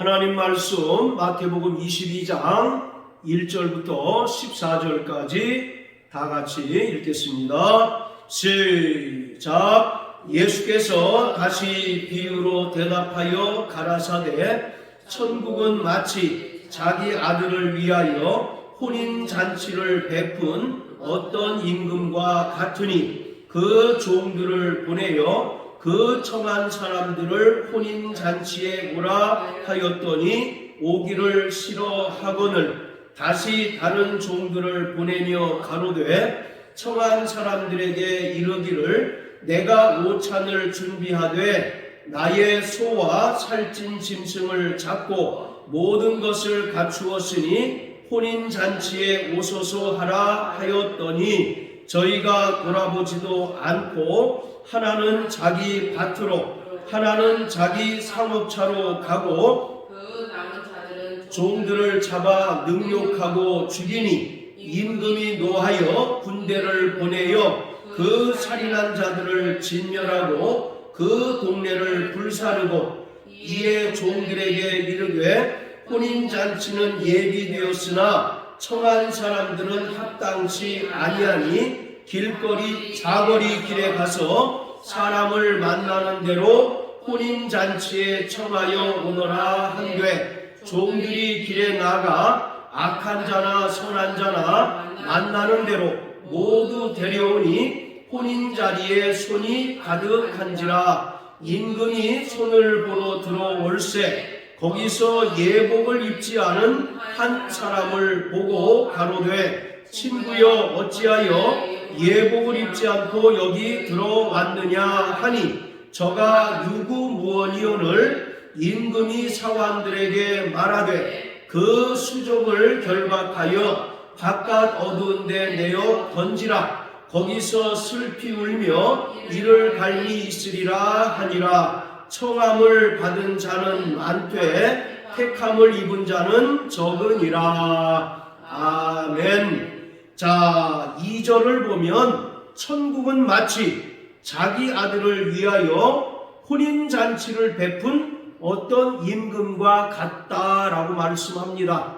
하나님 말씀 마태복음 22장 1절부터 14절까지 다 같이 읽겠습니다. 시작. 예수께서 다시 비유로 대답하여 가라사대 천국은 마치 자기 아들을 위하여 혼인잔치를 베푼 어떤 임금과 같으니 그 종들을 보내어 그 청한 사람들을 혼인잔치에 오라 하였더니 오기를 싫어하거늘 다시 다른 종들을 보내며 가로되 청한 사람들에게 이르기를 내가 오찬을 준비하되 나의 소와 살찐 짐승을 잡고 모든 것을 갖추었으니 혼인잔치에 오소서 하라 하였더니 저희가 돌아보지도 않고 하나는 자기 밭으로 하나는 자기 상업차로 가고 그 남은 자들은 종들을 잡아 능욕하고 죽이니 임금이 노하여 군대를 보내어 그 살인한 자들을 진멸하고 그 동네를 불사르고 이에 종들에게 이르되 혼인잔치는 예비되었으나 청한 사람들은 합당치 아니하니 길거리 자거리 길에 가서 사람을 만나는 대로 혼인잔치에 청하여 오너라 한되 종들이 길에 나가 악한 자나 선한 자나 만나는 대로 모두 데려오니 혼인자리에 손이 가득한지라 임금이 손을 보러 들어올세 거기서 예복을 입지 않은 한 사람을 보고 가로되 친구여 어찌하여 예복을 입지 않고 여기 들어왔느냐 하니 저가 유구무원이오늘 임금이 사관들에게 말하되 그 수족을 결박하여 바깥 어두운 데 내어 던지라 거기서 슬피 울며 이를 갈미 있으리라 하니라. 청함을 받은 자는 많되 택함을 입은 자는 적으니라. 아멘. 자, 2절을 보면 천국은 마치 자기 아들을 위하여 혼인잔치를 베푼 어떤 임금과 같다라고 말씀합니다.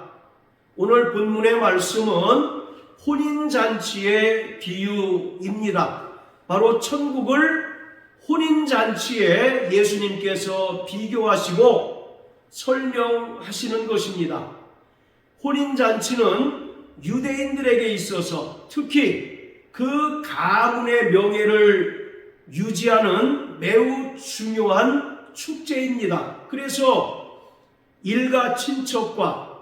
오늘 본문의 말씀은 혼인잔치의 비유입니다. 바로 천국을 혼인잔치에 예수님께서 비교하시고 설명하시는 것입니다. 혼인잔치는 유대인들에게 있어서 특히 그 가문의 명예를 유지하는 매우 중요한 축제입니다. 그래서 일가 친척과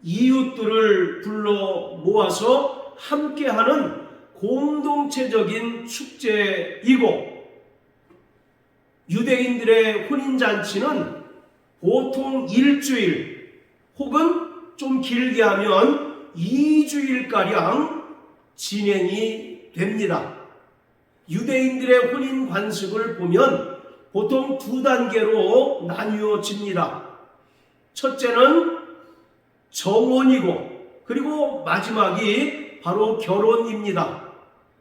이웃들을 불러 모아서 함께하는 공동체적인 축제이고 유대인들의 혼인잔치는 보통 일주일 혹은 좀 길게 하면 2주일가량 진행이 됩니다. 유대인들의 혼인 관습을 보면 보통 2단계로 나뉘어집니다. 첫째는 정혼이고 그리고 마지막이 바로 결혼입니다.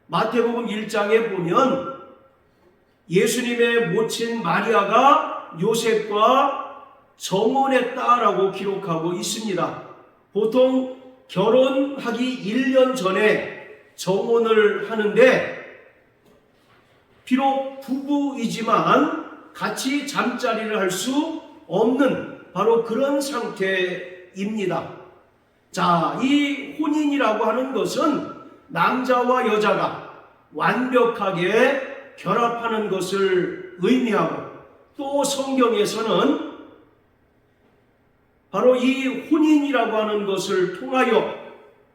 마태복음 1장에 보면 예수님의 모친 마리아가 요셉과 정혼했다라고 기록하고 있습니다. 보통 결혼하기 1년 전에 정혼을 하는데 비록 부부이지만 같이 잠자리를 할 수 없는 바로 그런 상태입니다. 자, 이 혼인이라고 하는 것은 남자와 여자가 완벽하게 결합하는 것을 의미하고 또 성경에서는 바로 이 혼인이라고 하는 것을 통하여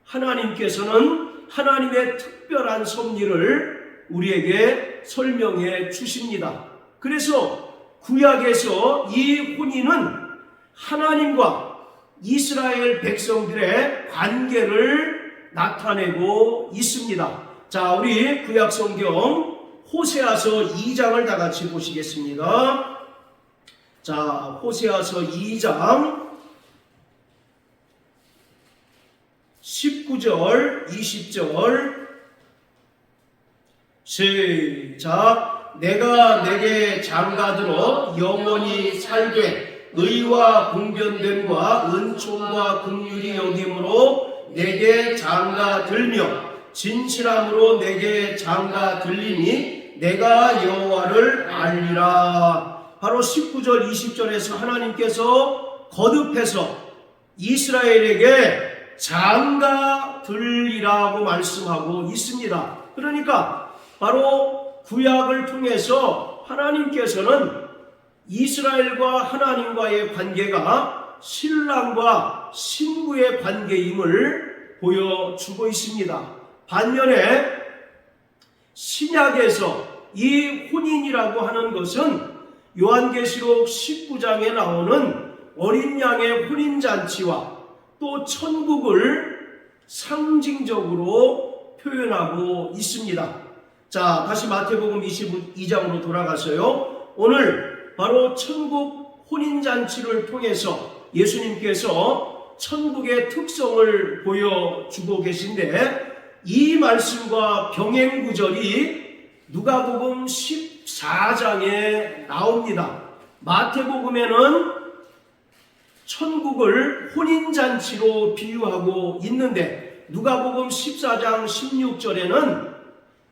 하나님께서는 하나님의 특별한 섭리를 우리에게 설명해 주십니다. 그래서 구약에서 이 혼인은 하나님과 이스라엘 백성들의 관계를 나타내고 있습니다. 자, 우리 구약 성경 호세아서 2장을 다 같이 보시겠습니다. 자, 호세아서 2장 19절, 20절 시작. 내가 내게 장가들어 영원히 살되 의와 공변됨과 은총과 긍휼이 여김으로 내게 장가 들며 진실함으로 내게 장가 들리니 내가 여호와를 알리라. 바로 19절 20절에서 하나님께서 거듭해서 이스라엘에게 장가 들리라고 말씀하고 있습니다. 그러니까 바로 구약을 통해서 하나님께서는 이스라엘과 하나님과의 관계가 신랑과 신부의 관계임을 보여주고 있습니다. 반면에 신약에서 이 혼인이라고 하는 것은 요한계시록 19장에 나오는 어린 양의 혼인잔치와 또 천국을 상징적으로 표현하고 있습니다. 자, 다시 마태복음 22장으로 돌아가서요. 오늘 바로 천국 혼인잔치를 통해서 예수님께서 천국의 특성을 보여주고 계신데 이 말씀과 병행 구절이 누가복음 14장에 나옵니다. 마태복음에는 천국을 혼인잔치로 비유하고 있는데 누가복음 14장 16절에는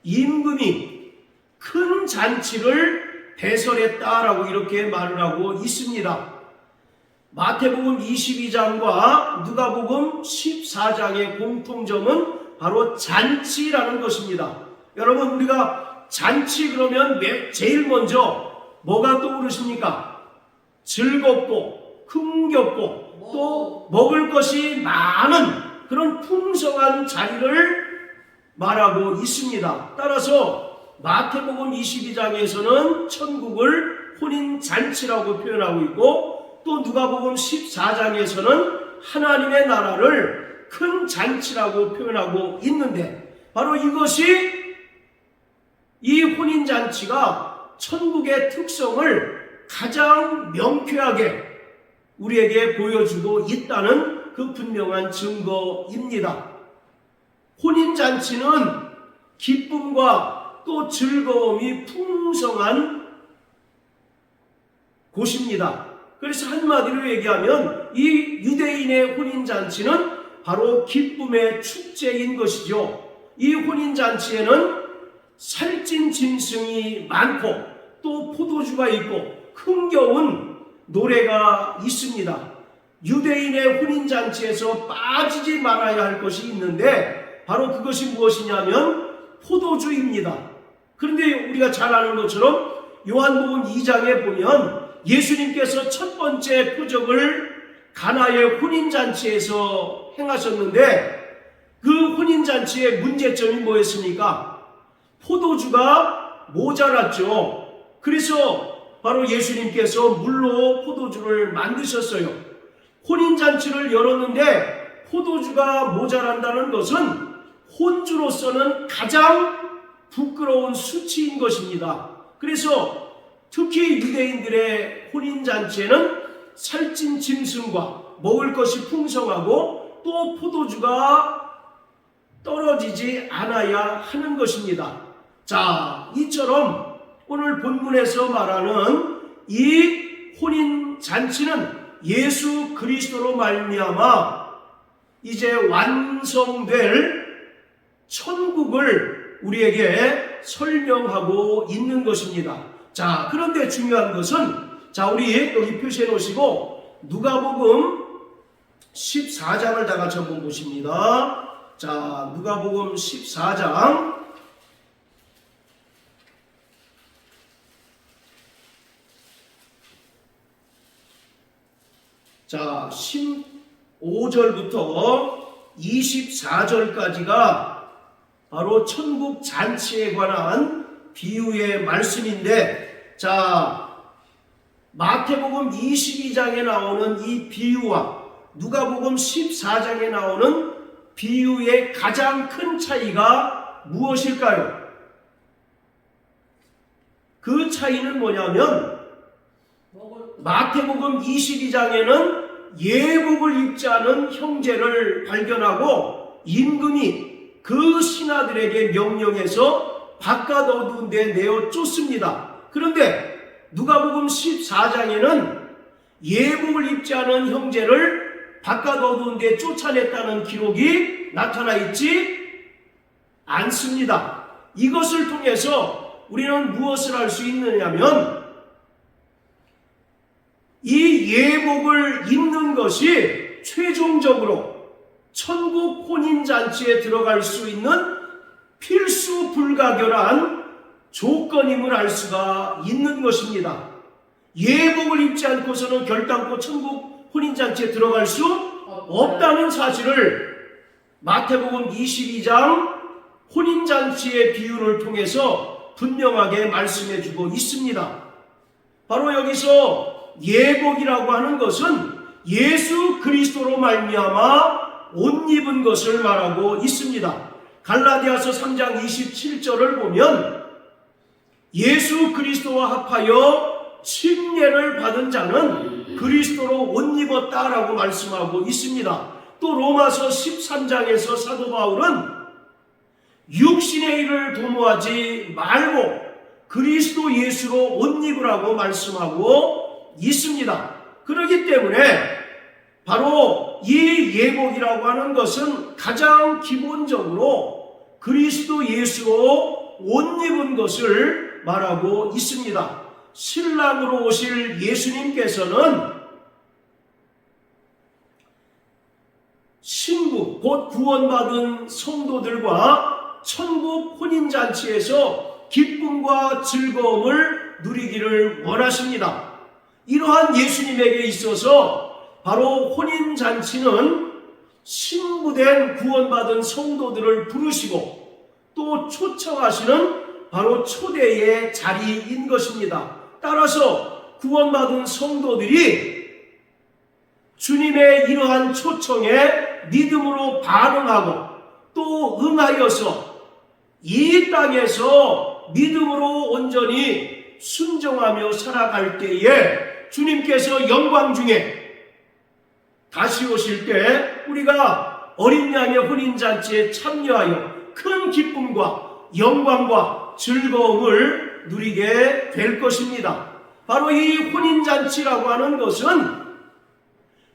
임금이 큰 잔치를 배설했다라고 이렇게 말을 하고 있습니다. 마태복음 22장과 누가복음 14장의 공통점은 바로 잔치라는 것입니다. 여러분, 우리가 잔치 그러면 제일 먼저 뭐가 떠오르십니까? 즐겁고 흥겹고 또 먹을 것이 많은 그런 풍성한 자리를 말하고 있습니다. 따라서 마태복음 22장에서는 천국을 혼인잔치라고 표현하고 있고 또 누가복음 14장에서는 하나님의 나라를 큰 잔치라고 표현하고 있는데 바로 이것이 이 혼인잔치가 천국의 특성을 가장 명쾌하게 우리에게 보여주고 있다는 그 분명한 증거입니다. 혼인잔치는 기쁨과 또 즐거움이 풍성한 곳입니다. 그래서 한마디로 얘기하면 이 유대인의 혼인잔치는 바로 기쁨의 축제인 것이죠. 이 혼인잔치에는 살찐 짐승이 많고 또 포도주가 있고 흥겨운 노래가 있습니다. 유대인의 혼인잔치에서 빠지지 말아야 할 것이 있는데 바로 그것이 무엇이냐면 포도주입니다. 그런데 우리가 잘 아는 것처럼 요한복음 2장에 보면 예수님께서 첫 번째 표적을 가나의 혼인잔치에서 행하셨는데 그 혼인잔치의 문제점이 뭐였습니까? 포도주가 모자랐죠. 그래서 바로 예수님께서 물로 포도주를 만드셨어요. 혼인잔치를 열었는데 포도주가 모자란다는 것은 혼주로서는 가장 부끄러운 수치인 것입니다. 그래서 특히 유대인들의 혼인잔치에는 살찐 짐승과 먹을 것이 풍성하고 또 포도주가 떨어지지 않아야 하는 것입니다. 자, 이처럼 오늘 본문에서 말하는 이 혼인잔치는 예수 그리스도로 말미암아 이제 완성될 천국을 우리에게 설명하고 있는 것입니다. 자, 그런데 중요한 것은 자, 우리 여기 표시해 놓으시고 누가복음 14장을 다 같이 한번 보십니다. 자, 누가복음 14장 자, 15절부터 24절까지가 바로 천국 잔치에 관한 비유의 말씀인데 자, 마태복음 22장에 나오는 이 비유와 누가복음 14장에 나오는 비유의 가장 큰 차이가 무엇일까요? 그 차이는 뭐냐면 마태복음 22장에는 예복을 입지 않은 형제를 발견하고 임금이 그 신하들에게 명령해서 바깥 어두운 데 내어 쫓습니다. 그런데 누가복음 14장에는 예복을 입지 않은 형제를 바깥 어두운 데 쫓아냈다는 기록이 나타나 있지 않습니다. 이것을 통해서 우리는 무엇을 알 수 있느냐면 이 예복을 입는 것이 최종적으로 천국 혼인잔치에 들어갈 수 있는 필수 불가결한 조건임을 알 수가 있는 것입니다. 예복을 입지 않고서는 결단코 천국 혼인잔치에 들어갈 수 없다는 사실을 마태복음 22장 혼인잔치의 비유를 통해서 분명하게 말씀해 주고 있습니다. 바로 여기서 예복이라고 하는 것은 예수 그리스도로 말미암아 옷 입은 것을 말하고 있습니다. 갈라디아서 3장 27절을 보면 예수 그리스도와 합하여 침례를 받은 자는 그리스도로 옷 입었다라고 말씀하고 있습니다. 또 로마서 13장에서 사도 바울은 육신의 일을 도모하지 말고 그리스도 예수로 옷 입으라고 말씀하고 있습니다. 그렇기 때문에 바로 이 예복이라고 하는 것은 가장 기본적으로 그리스도 예수로 옷 입은 것을 말하고 있습니다. 신랑으로 오실 예수님께서는 신부, 곧 구원받은 성도들과 천국 혼인잔치에서 기쁨과 즐거움을 누리기를 원하십니다. 이러한 예수님에게 있어서 바로 혼인잔치는 신부된 구원받은 성도들을 부르시고 또 초청하시는 바로 초대의 자리인 것입니다. 따라서 구원받은 성도들이 주님의 이러한 초청에 믿음으로 반응하고 또 응하여서 이 땅에서 믿음으로 온전히 순종하며 살아갈 때에 주님께서 영광 중에 다시 오실 때 우리가 어린 양의 혼인잔치에 참여하여 큰 기쁨과 영광과 즐거움을 누리게 될 것입니다. 바로 이 혼인잔치라고 하는 것은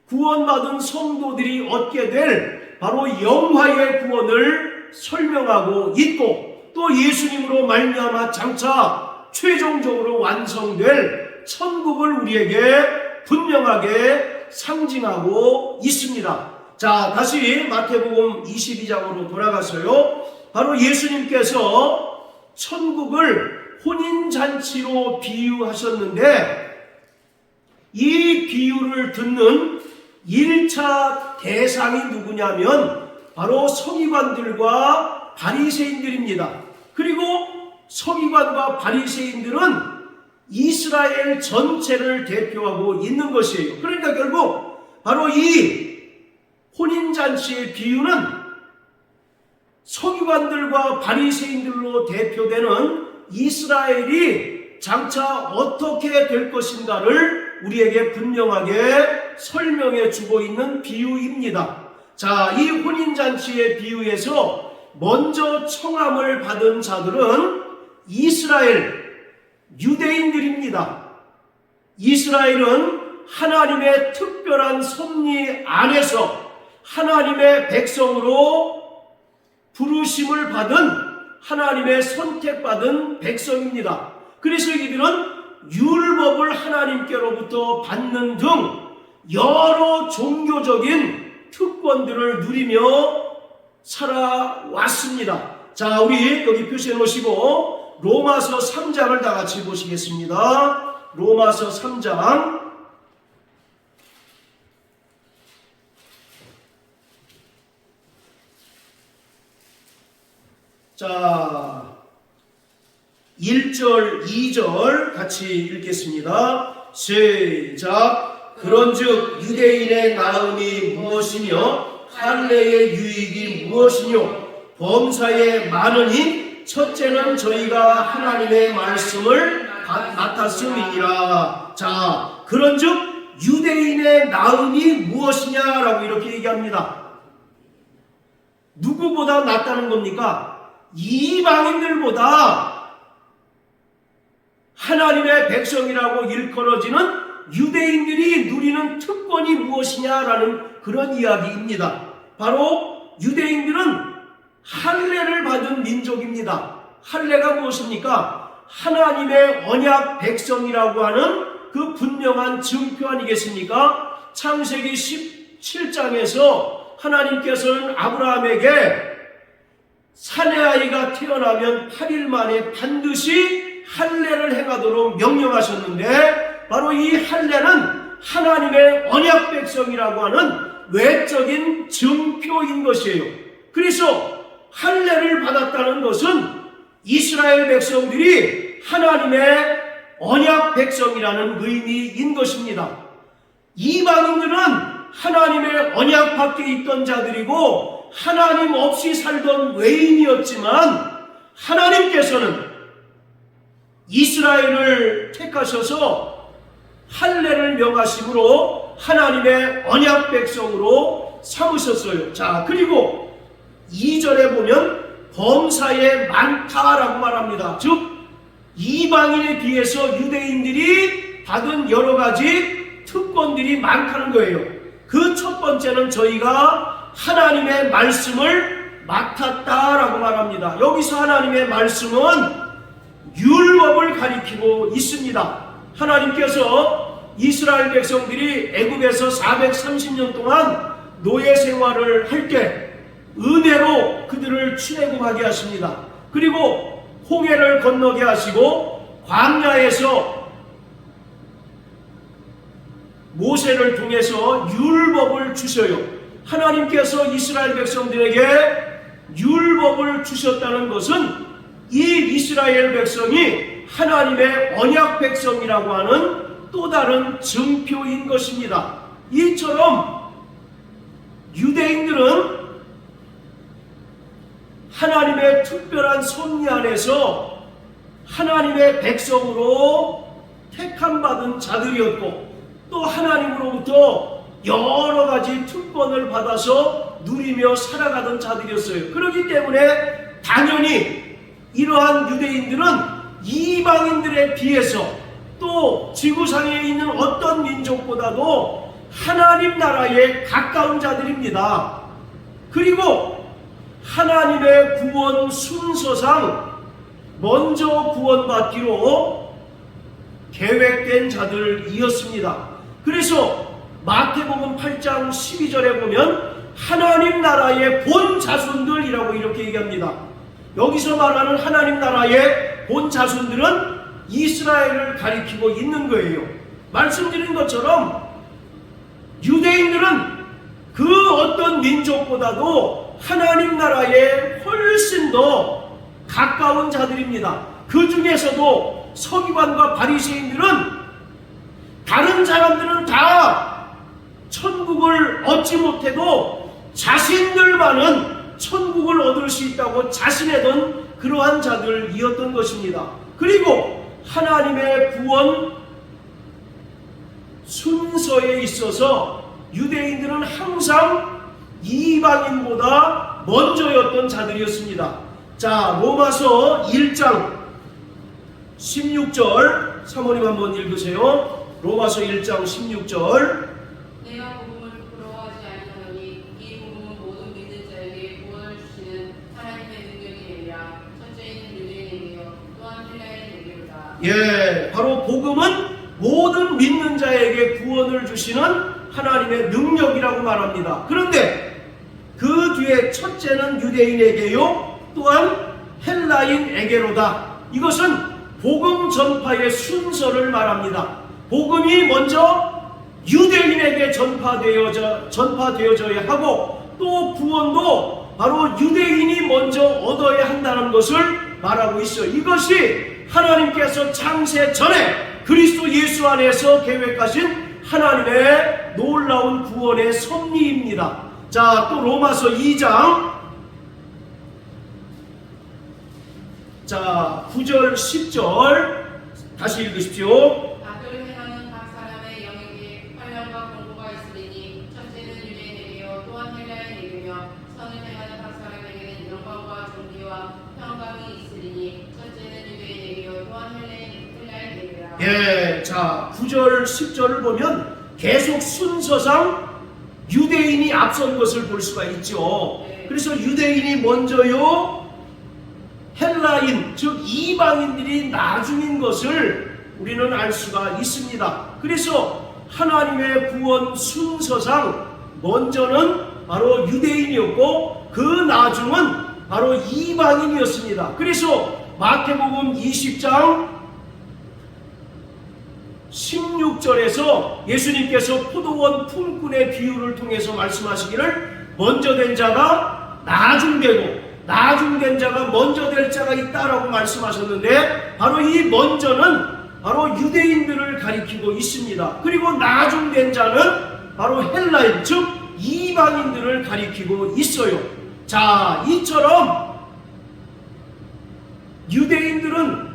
구원받은 성도들이 얻게 될 바로 영화의 구원을 설명하고 있고 또 예수님으로 말미암아 장차 최종적으로 완성될 천국을 우리에게 분명하게 상징하고 있습니다. 자, 다시 마태복음 22장으로 돌아가서요. 바로 예수님께서 천국을 혼인잔치로 비유하셨는데 이 비유를 듣는 1차 대상이 누구냐면 바로 서기관들과 바리새인들입니다. 그리고 서기관과 바리새인들은 이스라엘 전체를 대표하고 있는 것이에요. 그러니까 결국 바로 이 혼인잔치의 비유는 서기관들과 바리새인들로 대표되는 이스라엘이 장차 어떻게 될 것인가를 우리에게 분명하게 설명해 주고 있는 비유입니다. 자, 이 혼인잔치의 비유에서 먼저 청함을 받은 자들은 이스라엘 유대인들입니다. 이스라엘은 하나님의 특별한 섭리 안에서 하나님의 백성으로 부르심을 받은 하나님의 선택받은 백성입니다. 그래서 이들은 율법을 하나님께로부터 받는 등 여러 종교적인 특권들을 누리며 살아왔습니다. 자, 우리 여기 표시해 놓으시고 로마서 3장을 다 같이 보시겠습니다. 로마서 3장 자 1절 2절 같이 읽겠습니다. 시작. 그런즉 유대인의 나음이 무엇이며 할례의 유익이 무엇이뇨? 범사에 많으니 첫째는 저희가 하나님의 말씀을 맡았음이니라. 자, 그런즉 유대인의 나음이 무엇이냐라고 이렇게 얘기합니다. 누구보다 낫다는 겁니까? 이방인들보다 하나님의 백성이라고 일컬어지는 유대인들이 누리는 특권이 무엇이냐라는 그런 이야기입니다. 바로 유대인들은 할례를 받은 민족입니다. 할례가 무엇입니까? 하나님의 언약 백성이라고 하는 그 분명한 증표 아니겠습니까? 창세기 17장에서 하나님께서는 아브라함에게 사내아이가 태어나면 8일 만에 반드시 할례를 행하도록 명령하셨는데, 바로 이 할례는 하나님의 언약 백성이라고 하는 외적인 증표인 것이에요. 그래서 할례를 받았다는 것은 이스라엘 백성들이 하나님의 언약 백성이라는 의미인 것입니다. 이방인들은 하나님의 언약 밖에 있던 자들이고 하나님 없이 살던 외인이었지만, 하나님께서는 이스라엘을 택하셔서 할례를 명하심으로 하나님의 언약 백성으로 삼으셨어요. 자, 그리고 2절에 보면 범사에 많다라고 말합니다. 즉 이방인에 비해서 유대인들이 받은 여러 가지 특권들이 많다는 거예요. 그 첫 번째는 저희가 하나님의 말씀을 맡았다라고 말합니다. 여기서 하나님의 말씀은 율법을 가리키고 있습니다. 하나님께서 이스라엘 백성들이 애굽에서 430년 동안 노예 생활을 할 때 은혜로 그들을 출애굽하게 하십니다. 그리고 홍해를 건너게 하시고 광야에서 모세를 통해서 율법을 주셔요. 하나님께서 이스라엘 백성들에게 율법을 주셨다는 것은 이 이스라엘 백성이 하나님의 언약 백성이라고 하는 또 다른 증표인 것입니다. 이처럼 유대인들은 하나님의 특별한 섭리 안에서 하나님의 백성으로 택함받은 자들이었고, 또 하나님으로부터 여러 가지 특권을 받아서 누리며 살아가던 자들이었어요. 그렇기 때문에 당연히 이러한 유대인들은 이방인들에 비해서 또 지구상에 있는 어떤 민족보다도 하나님 나라에 가까운 자들입니다. 그리고 하나님의 구원 순서상 먼저 구원받기로 계획된 자들이었습니다. 그래서 마태복음 8장 12절에 보면 하나님 나라의 본 자손들이라고 이렇게 얘기합니다. 여기서 말하는 하나님 나라의 본 자손들은 이스라엘을 가리키고 있는 거예요. 말씀드린 것처럼 유대인들은 그 어떤 민족보다도 하나님 나라에 훨씬 더 가까운 자들입니다. 그 중에서도 서기관과 바리새인들은 다른 사람들은 다 천국을 얻지 못해도 자신들만은 천국을 얻을 수 있다고 자신하던 그러한 자들이었던 것입니다. 그리고 하나님의 구원 순서에 있어서 유대인들은 항상 이방인보다 먼저였던 자들이었습니다. 자, 로마서 1장 16절 사모님 한번 읽으세요. 로마서 1장 16절. 내가 복음을 부끄러워하지 아니하노니 이 복음은 모든 믿는 자에게 구원을 주시는 하나님의 능력이 되리라. 첫째는 유대인에게요 또한 헬라인에게로다. 예, 바로 복음은 모든 믿는 자에게 구원을 주시는 하나님의 능력이라고 말합니다. 그런데 그 뒤에 첫째는 유대인에게요 또한 헬라인에게로다. 이것은 복음 전파의 순서를 말합니다. 복음이 먼저 유대인에게 전파되어져야 하고, 또 구원도 바로 유대인이 먼저 얻어야 한다는 것을 말하고 있어요. 이것이 하나님께서 창세 전에 그리스도 예수 안에서 계획하신 하나님의 놀라운 구원의 섭리입니다. 자, 또 로마서 2장 9절 10절 다시 읽으십시오. 악을 행하는 각 사람의 영에게 활력과 공고가 있으리니 첫째는 유대인에게요 또한 헬라인에게며 선을 행하는 각 사람에게는 영광과 존귀와 평강이 있으리니 첫째는 유대인에게요 또한 헬라인에게로다. 필라에 내리라. 예, 자 9절 10절을 보면 계속 순서상 유대인이 앞선 것을 볼 수가 있죠. 그래서 유대인이 먼저요, 헬라인 즉 이방인들이 나중인 것을 우리는 알 수가 있습니다. 그래서 하나님의 구원 순서상 먼저는 바로 유대인이었고 그 나중은 바로 이방인이었습니다. 그래서 마태복음 20장 16절에서 예수님께서 포도원 품꾼의 비유를 통해서 말씀하시기를 먼저 된 자가 나중되고 나중된 자가 먼저 될 자가 있다라고 말씀하셨는데, 바로 이 먼저는 바로 유대인들을 가리키고 있습니다. 그리고 나중된 자는 바로 헬라인 즉 이방인들을 가리키고 있어요. 자, 이처럼 유대인들은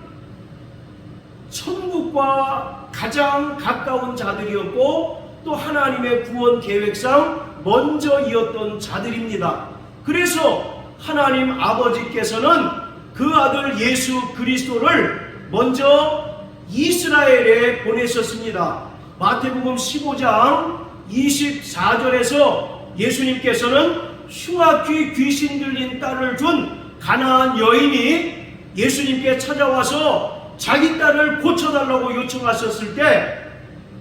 천국과 가장 가까운 자들이었고 또 하나님의 구원 계획상 먼저이었던 자들입니다. 그래서 하나님 아버지께서는 그 아들 예수 그리스도를 먼저 이스라엘에 보내셨습니다. 마태복음 15장 24절에서 예수님께서는 흉악귀 귀신 들린 딸을 준 가나안 여인이 예수님께 찾아와서 자기 딸을 고쳐달라고 요청하셨을 때,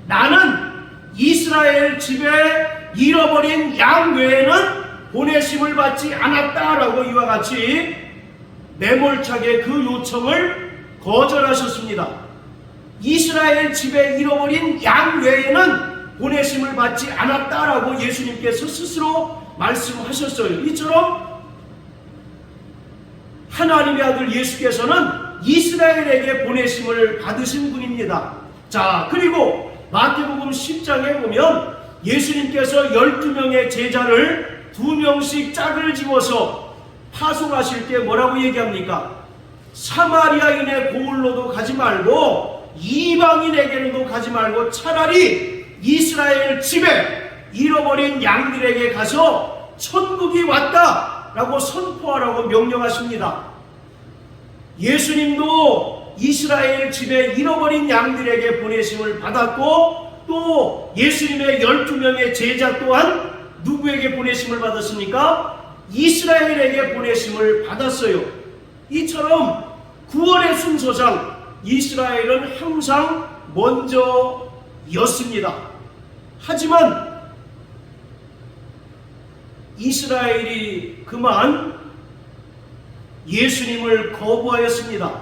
나는 이스라엘 집에 잃어버린 양 외에는 보내심을 받지 않았다라고 이와 같이 매몰차게 그 요청을 거절하셨습니다. 이스라엘 집에 잃어버린 양 외에는 보내심을 받지 않았다라고 예수님께서 스스로 말씀하셨어요. 이처럼 하나님의 아들 예수께서는 이스라엘에게 보내심을 받으신 분입니다. 자, 그리고 마태복음 10장에 보면 예수님께서 12명의 제자를 2명씩 짝을 지어서 파송하실 때 뭐라고 얘기합니까? 사마리아인의 고을로도 가지 말고 이방인에게로도 가지 말고 차라리 이스라엘 집에 잃어버린 양들에게 가서 천국이 왔다라고 선포하라고 명령하십니다. 예수님도 이스라엘 집에 잃어버린 양들에게 보내심을 받았고, 또 예수님의 12명의 제자 또한 누구에게 보내심을 받았습니까? 이스라엘에게 보내심을 받았어요. 이처럼 구원의 순서상 이스라엘은 항상 먼저였습니다. 하지만 이스라엘이 그만 예수님을 거부하였습니다.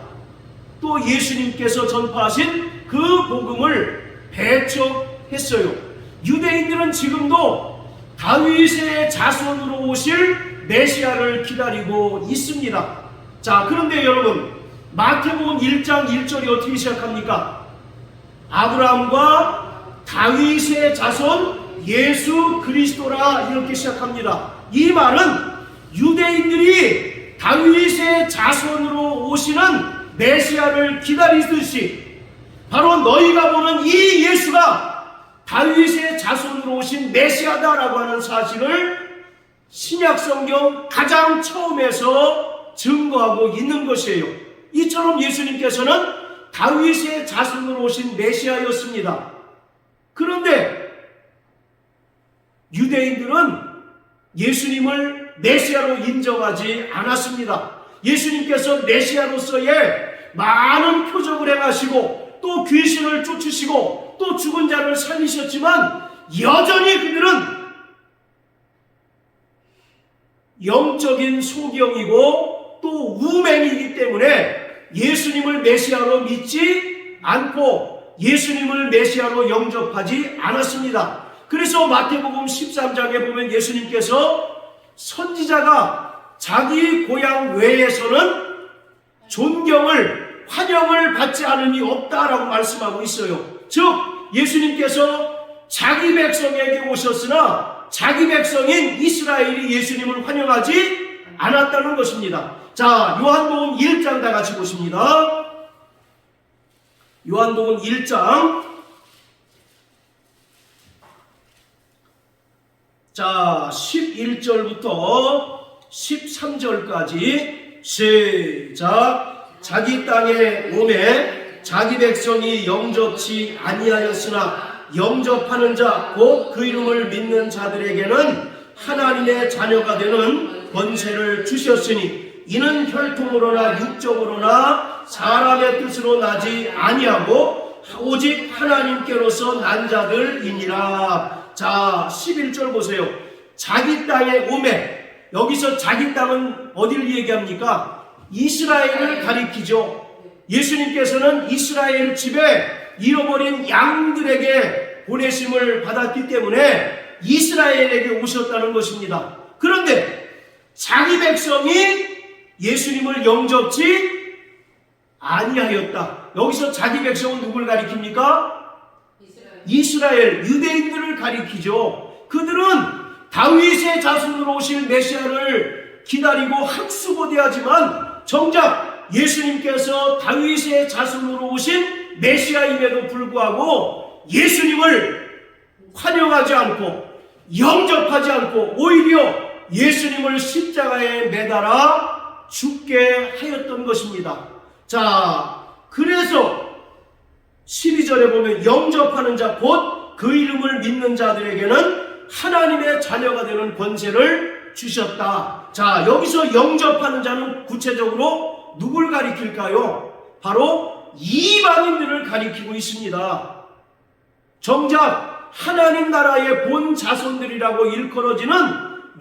또 예수님께서 전파하신 그 복음을 배척했어요. 유대인들은 지금도 다윗의 자손으로 오실 메시아를 기다리고 있습니다. 자, 그런데 여러분, 마태복음 1장 1절이 어떻게 시작합니까? 아브라함과 다윗의 자손 예수 그리스도라 이렇게 시작합니다. 이 말은 유대인들이 다윗의 자손으로 오시는 메시아를 기다리듯이 바로 너희가 보는 이 예수가 다윗의 자손으로 오신 메시아다라고 하는 사실을 신약성경 가장 처음에서 증거하고 있는 것이에요. 이처럼 예수님께서는 다윗의 자손으로 오신 메시아였습니다. 그런데 유대인들은 예수님을 메시아로 인정하지 않았습니다. 예수님께서 메시아로서의 많은 표적을 행하시고 또 귀신을 쫓으시고 또 죽은 자를 살리셨지만 여전히 그들은 영적인 소경이고 또 우맹이기 때문에 예수님을 메시아로 믿지 않고 예수님을 메시아로 영접하지 않았습니다. 그래서 마태복음 13장에 보면 예수님께서 선지자가 자기 고향 외에서는 존경을, 환영을 받지 않음이 없다라고 말씀하고 있어요. 즉 예수님께서 자기 백성에게 오셨으나 자기 백성인 이스라엘이 예수님을 환영하지 않았다는 것입니다. 자, 요한복음 1장 다 같이 보십니다. 요한복음 1장, 자 11절부터 13절까지 시작. 자기 땅에 오매 자기 백성이 영접치 아니하였으나 영접하는 자 곧 그 이름을 믿는 자들에게는 하나님의 자녀가 되는 권세를 주셨으니 이는 혈통으로나 육적으로나 사람의 뜻으로 나지 아니하고 오직 하나님께로서 난 자들이니라. 자, 11절 보세요. 자기 땅에 오매. 여기서 자기 땅은 어디를 얘기합니까? 이스라엘을 가리키죠. 예수님께서는 이스라엘 집에 잃어버린 양들에게 보내심을 받았기 때문에 이스라엘에게 오셨다는 것입니다. 그런데 자기 백성이 예수님을 영접지 아니하였다. 여기서 자기 백성은 누굴 가리킵니까? 이스라엘, 유대인들을 가리키죠. 그들은 다윗의 자손으로 오실 메시아를 기다리고 학수고대하지만 정작 예수님께서 다윗의 자손으로 오신 메시아임에도 불구하고 예수님을 환영하지 않고 영접하지 않고 오히려 예수님을 십자가에 매달아 죽게 하였던 것입니다. 자, 그래서 12절에 보면 영접하는 자 곧 그 이름을 믿는 자들에게는 하나님의 자녀가 되는 권세를 주셨다. 자, 여기서 영접하는 자는 구체적으로 누굴 가리킬까요? 바로 이방인들을 가리키고 있습니다. 정작 하나님 나라의 본 자손들이라고 일컬어지는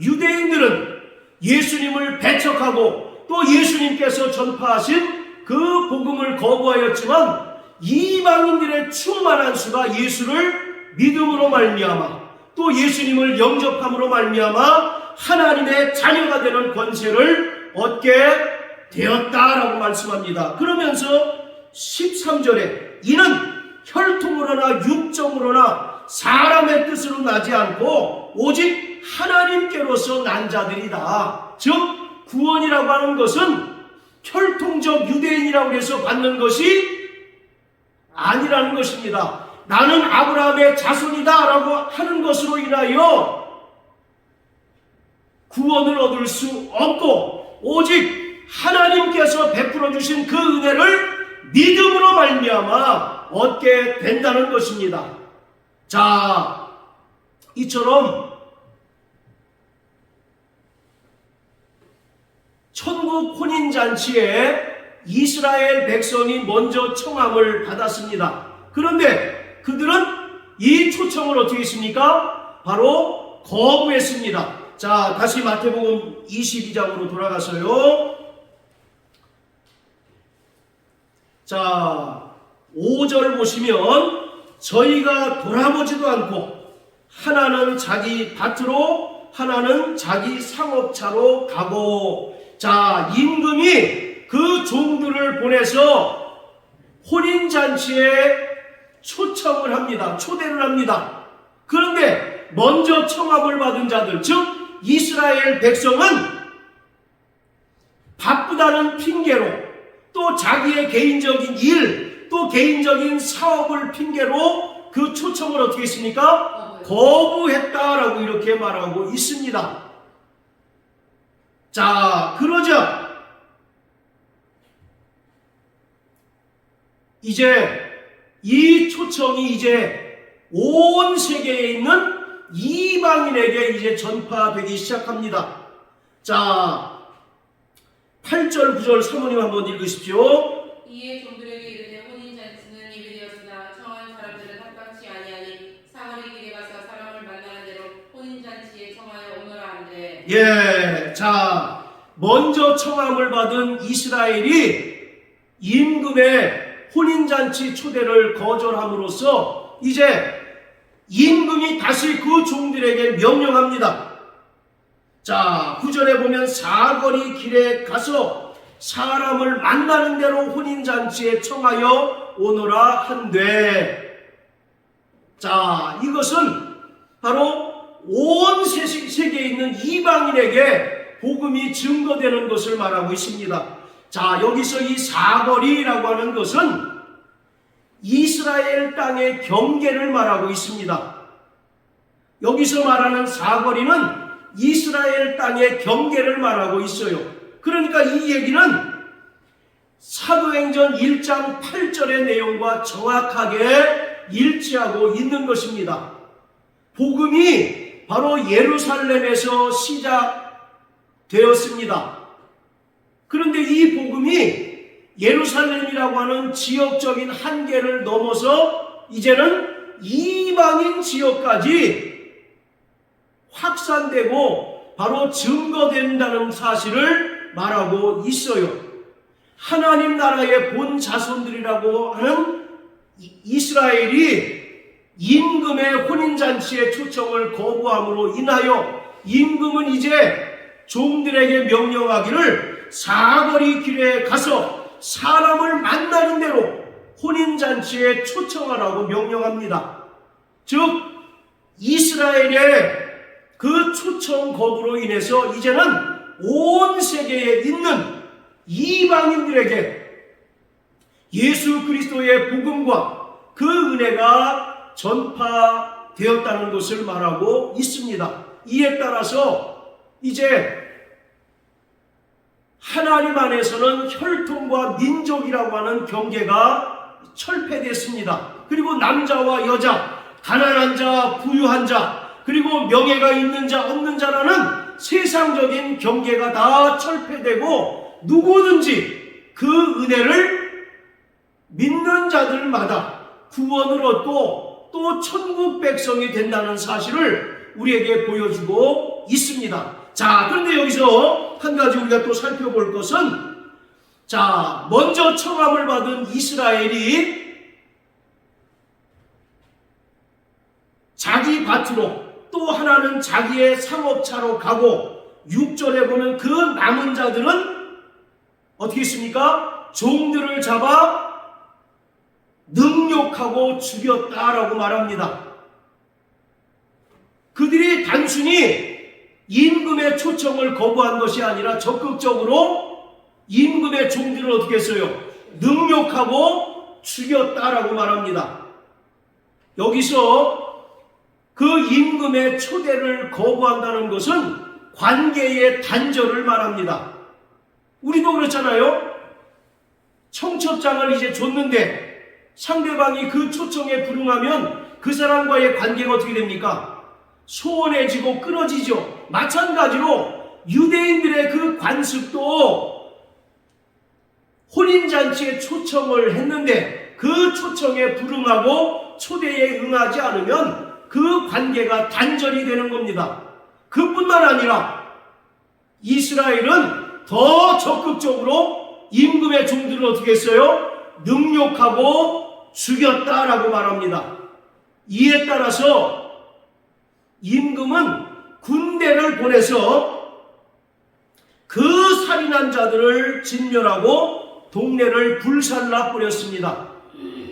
유대인들은 예수님을 배척하고 또 예수님께서 전파하신 그 복음을 거부하였지만 이방인들의 충만한 수가 예수를 믿음으로 말미암아 또 예수님을 영접함으로 말미암아 하나님의 자녀가 되는 권세를 얻게 되었다라고 말씀합니다. 그러면서 13절에 이는 혈통으로나 육정으로나 사람의 뜻으로 나지 않고 오직 하나님께로서 난 자들이다. 즉 구원이라고 하는 것은 혈통적 유대인이라고 해서 받는 것이 아니라는 것입니다. 나는 아브라함의 자손이다 라고 하는 것으로 인하여 구원을 얻을 수 없고 오직 하나님께서 베풀어 주신 그 은혜를 믿음으로 말미암아 얻게 된다는 것입니다. 자, 이처럼 천국 혼인잔치에 이스라엘 백성이 먼저 청함을 받았습니다. 그런데 그들은 이 초청을 어떻게 했습니까? 바로 거부했습니다. 자, 다시 마태복음 22장으로 돌아가서요. 자, 5절 보시면 저희가 돌아보지도 않고 하나는 자기 밭으로 하나는 자기 상업차로 가고. 자, 임금이 그 종들을 보내서 혼인잔치에 초청을 합니다. 초대를 합니다. 그런데 먼저 청합을 받은 자들, 즉 이스라엘 백성은 바쁘다는 핑계로 또 자기의 개인적인 일, 또 개인적인 사업을 핑계로 그 초청을 어떻게 했습니까? 거부했다라고 이렇게 말하고 있습니다. 자, 그러자 이제 이 초청이 이제 온 세계에 있는 이방인에게 이제 전파되기 시작합니다. 자, 8절 9절 사모님 한번 읽으십시오. 이에 종들에게 이르되 혼인잔치는 입이 되었으나 청한 사람들은 합당치 아니하니 사거리 길에 가서 사람을 만나는 대로 혼인잔치에 청하여 오너라 한대. 예, 자, 먼저 청함을 받은 이스라엘이 임금의 혼인잔치 초대를 거절함으로써 이제 임금이 다시 그 종들에게 명령합니다. 자, 9절에 보면 사거리 길에 가서 사람을 만나는 대로 혼인잔치에 청하여 오너라 한되. 자, 이것은 바로 온 세계에 있는 이방인에게 복음이 증거되는 것을 말하고 있습니다. 자, 여기서 이 사거리라고 하는 것은 이스라엘 땅의 경계를 말하고 있습니다. 여기서 말하는 사거리는 이스라엘 땅의 경계를 말하고 있어요. 그러니까 이 얘기는 사도행전 1장 8절의 내용과 정확하게 일치하고 있는 것입니다. 복음이 바로 예루살렘에서 시작되었습니다. 그런데 이 복음이 예루살렘이라고 하는 지역적인 한계를 넘어서 이제는 이방인 지역까지 확산되고 바로 증거된다는 사실을 말하고 있어요. 하나님 나라의 본 자손들이라고 하는 이스라엘이 임금의 혼인잔치의 초청을 거부함으로 인하여 임금은 이제 종들에게 명령하기를 사거리 길에 가서 사람을 만나는 대로 혼인잔치에 초청하라고 명령합니다. 즉 이스라엘의 그 초청 거부로 인해서 이제는 온 세계에 있는 이방인들에게 예수 그리스도의 복음과 그 은혜가 전파되었다는 것을 말하고 있습니다. 이에 따라서 이제 하나님 안에서는 혈통과 민족이라고 하는 경계가 철폐됐습니다. 그리고 남자와 여자, 가난한 자, 부유한 자, 그리고 명예가 있는 자, 없는 자라는 세상적인 경계가 다 철폐되고 누구든지 그 은혜를 믿는 자들마다 구원을 얻고 또 천국 백성이 된다는 사실을 우리에게 보여주고 있습니다. 자, 그런데 여기서 한 가지 우리가 또 살펴볼 것은, 자, 먼저 청함을 받은 이스라엘이 자기 밭으로, 또 하나는 자기의 상업차로 가고, 6절에 보면 그 남은 자들은 어떻게 했습니까? 종들을 잡아 능욕하고 죽였다라고 말합니다. 그들이 단순히 임금의 초청을 거부한 것이 아니라 적극적으로 임금의 종들을 어떻게 했어요? 능욕하고 죽였다라고 말합니다. 여기서 그 임금의 초대를 거부한다는 것은 관계의 단절을 말합니다. 우리도 그렇잖아요. 청첩장을 이제 줬는데 상대방이 그 초청에 불응하면 그 사람과의 관계가 어떻게 됩니까? 소원해지고 끊어지죠. 마찬가지로 유대인들의 그 관습도 혼인잔치에 초청을 했는데 그 초청에 불응하고 초대에 응하지 않으면 그 관계가 단절이 되는 겁니다. 그뿐만 아니라 이스라엘은 더 적극적으로 임금의 종들을 어떻게 했어요? 능욕하고 죽였다라고 말합니다. 이에 따라서 임금은 군대를 보내서 그 살인한 자들을 진멸하고 동네를 불살라 뿌렸습니다.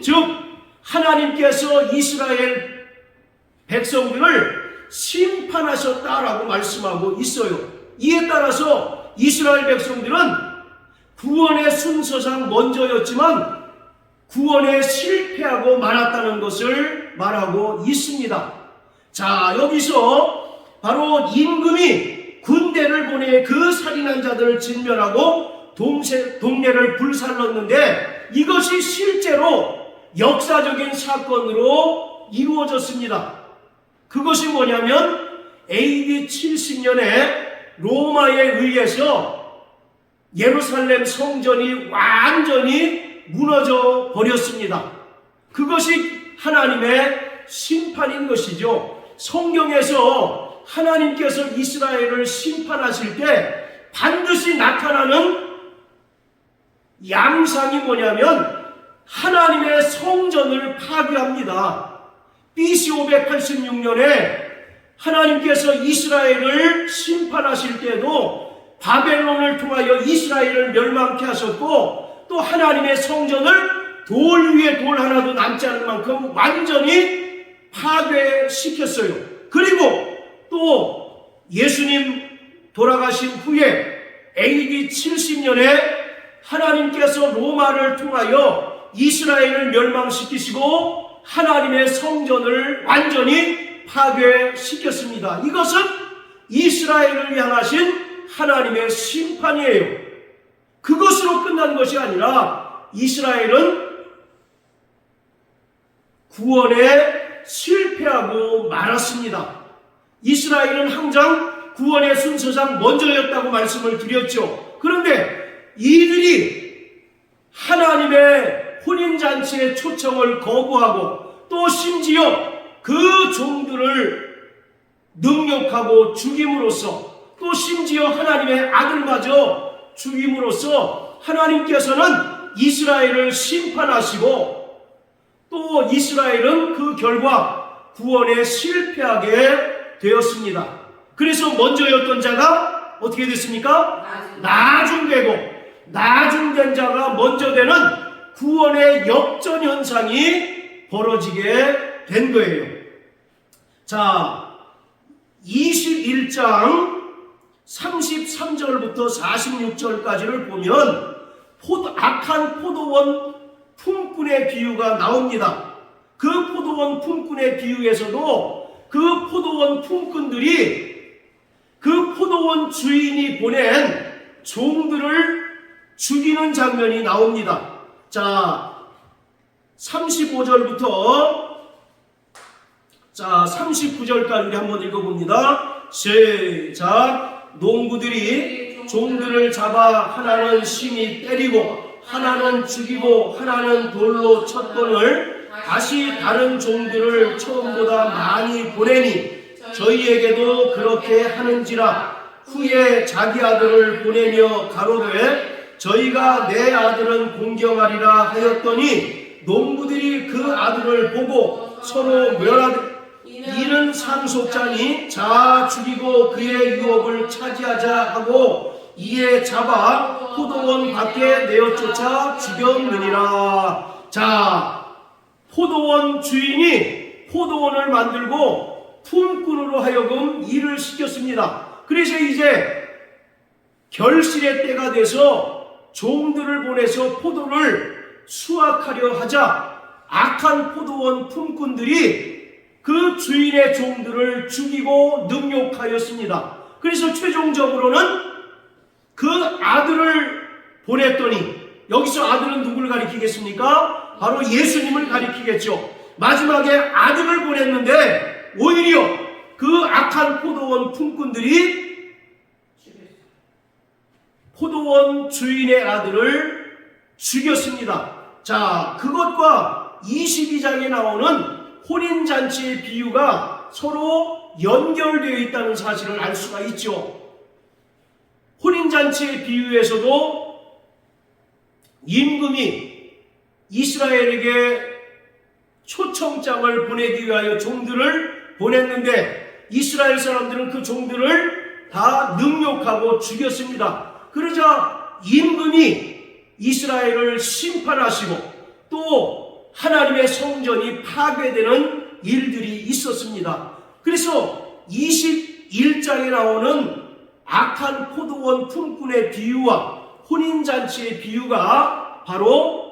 즉 하나님께서 이스라엘 백성들을 심판하셨다라고 말씀하고 있어요. 이에 따라서 이스라엘 백성들은 구원의 순서상 먼저였지만 구원에 실패하고 말았다는 것을 말하고 있습니다. 자, 여기서 바로 임금이 군대를 보내 그 살인한 자들을 진멸하고 동네를 불살랐는데 이것이 실제로 역사적인 사건으로 이루어졌습니다. 그것이 뭐냐면 AD 70년에 로마에 의해서 예루살렘 성전이 완전히 무너져 버렸습니다. 그것이 하나님의 심판인 것이죠. 성경에서 하나님께서 이스라엘을 심판하실 때 반드시 나타나는 양상이 뭐냐면 하나님의 성전을 파괴합니다. BC 586년에 하나님께서 이스라엘을 심판하실 때도 바벨론을 통하여 이스라엘을 멸망케 하셨고 또 하나님의 성전을 돌 위에 돌 하나도 남지 않을 만큼 완전히 파괴시켰어요. 그리고 또 예수님 돌아가신 후에 AD 70년에 하나님께서 로마를 통하여 이스라엘을 멸망시키시고 하나님의 성전을 완전히 파괴시켰습니다. 이것은 이스라엘을 향하신 하나님의 심판이에요. 그것으로 끝난 것이 아니라 이스라엘은 구원에 실패하고 말았습니다. 이스라엘은 항상 구원의 순서상 먼저였다고 말씀을 드렸죠. 그런데 이들이 하나님의 혼인잔치의 초청을 거부하고 또 심지어 그 종들을 능욕하고 죽임으로써 또 심지어 하나님의 아들마저 죽임으로써 하나님께서는 이스라엘을 심판하시고 또 이스라엘은 그 결과 구원에 실패하게 되었습니다. 그래서 먼저였던 자가 어떻게 됐습니까? 나중되고 나중된 자가 먼저 되는 구원의 역전 현상이 벌어지게 된 거예요. 자, 21장 33절부터 46절까지를 보면 악한 포도원 품꾼의 비유가 나옵니다. 그 포도원 품꾼의 비유에서도 그 포도원 품꾼들이 그 포도원 주인이 보낸 종들을 죽이는 장면이 나옵니다. 자, 35절부터 39절까지 우리 한번 읽어봅니다. 시작. 농부들이 종들을 잡아 하나는 심히 때리고 하나는 죽이고 하나는 돌로 쳤거늘 다시 다른 종들을 처음보다 많이 보내니 저희에게도 그렇게 하는지라. 후에 자기 아들을 보내며 가로되 저희가 내 아들은 공경하리라 하였더니 농부들이 그 아들을 보고 서로 멸하되 이는 상속자니 자 죽이고 그의 유업을 차지하자 하고 이에 잡아 포도원 밖에 내어 쫓아 죽였느니라. 자, 포도원 주인이 포도원을 만들고 품꾼으로 하여금 일을 시켰습니다. 그래서 이제 결실의 때가 돼서 종들을 보내서 포도를 수확하려 하자 악한 포도원 품꾼들이 그 주인의 종들을 죽이고 능욕하였습니다. 그래서 최종적으로는 그 아들을 보냈더니, 여기서 아들은 누구를 가리키겠습니까? 바로 예수님을 가리키겠죠. 마지막에 아들을 보냈는데 오히려 그 악한 포도원 품꾼들이 포도원 주인의 아들을 죽였습니다. 자, 그것과 22장에 나오는 혼인잔치의 비유가 서로 연결되어 있다는 사실을 알 수가 있죠. 혼인잔치의 비유에서도 임금이 이스라엘에게 초청장을 보내기 위하여 종들을 보냈는데 이스라엘 사람들은 그 종들을 다 능욕하고 죽였습니다. 그러자 임금이 이스라엘을 심판하시고 또 하나님의 성전이 파괴되는 일들이 있었습니다. 그래서 21장에 나오는 악한 포도원 품꾼의 비유와 혼인잔치의 비유가 바로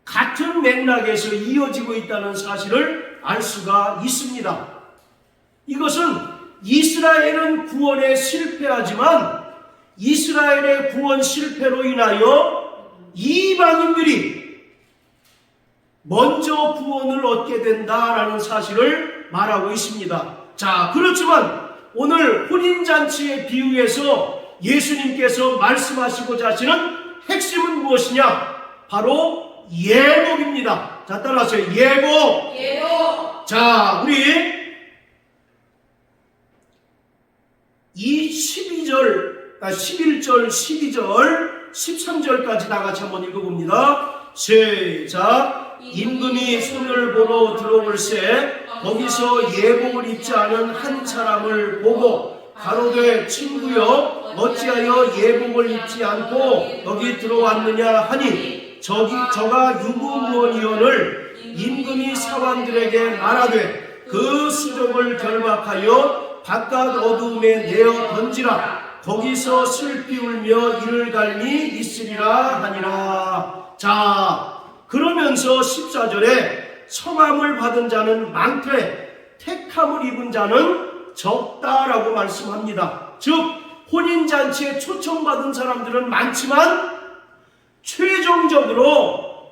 같은 맥락에서 이어지고 있다는 사실을 알 수가 있습니다. 이것은 이스라엘은 구원에 실패하지만 이스라엘의 구원 실패로 인하여 이방인들이 먼저 구원을 얻게 된다라는 사실을 말하고 있습니다. 자, 그렇지만 오늘 혼인잔치의 비유에서 예수님께서 말씀하시고자 하시는 핵심은 무엇이냐? 바로 예복입니다. 자, 따라하세요. 예복. 예복. 자, 우리 이 11절, 12절, 13절까지 다 같이 한번 읽어봅니다. 시작. 임금이 손을 보러 들어올새 거기서 예복을 입지 않은 한 사람을 보고 가로되 친구여 어찌하여 예복을 입지 않고 여기 들어왔느냐 하니 저가 유구무원이언을 임금이 사관들에게 말하되 그 수족을 결박하여 바깥 어두움에 내어 던지라. 거기서 슬피 울며 이를 갈미 있으리라 하니라. 자, 그러면서 14절에 성함을 받은 자는 많되 택함을 입은 자는 적다라고 말씀합니다. 즉 혼인잔치에 초청받은 사람들은 많지만 최종적으로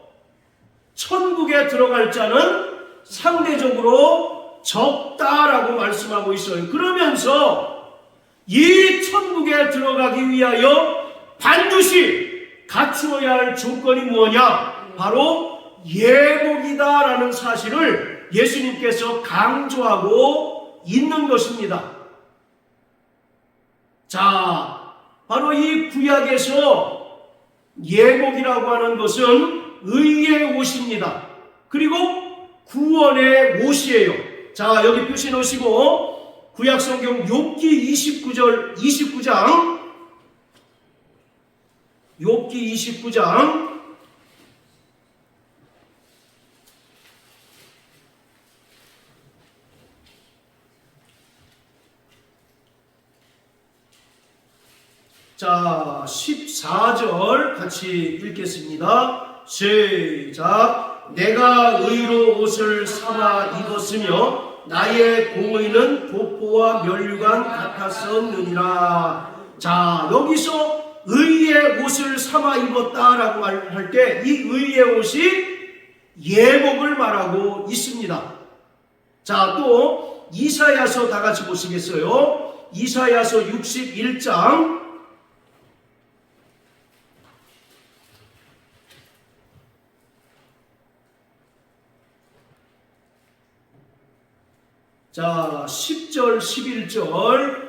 천국에 들어갈 자는 상대적으로 적다라고 말씀하고 있어요. 그러면서 이 천국에 들어가기 위하여 반드시 갖추어야 할 조건이 무엇이냐? 바로 예복이다라는 사실을 예수님께서 강조하고 있는 것입니다. 자, 바로 이 구약에서 예복이라고 하는 것은 의의 옷입니다. 그리고 구원의 옷이에요. 자, 여기 표시 놓으시고 구약성경 욥기 29장 욥기 29장 자, 14절 같이 읽겠습니다. 시작. 내가 의로 옷을 삼아 입었으며 나의 공의는 독보와 면류관 같았었느니라. 자, 여기서 의의 옷을 삼아 입었다라고 할 때 이 의의 옷이 예복을 말하고 있습니다. 자, 또 이사야서 다 같이 보시겠어요? 이사야서 61장 자, 10절, 11절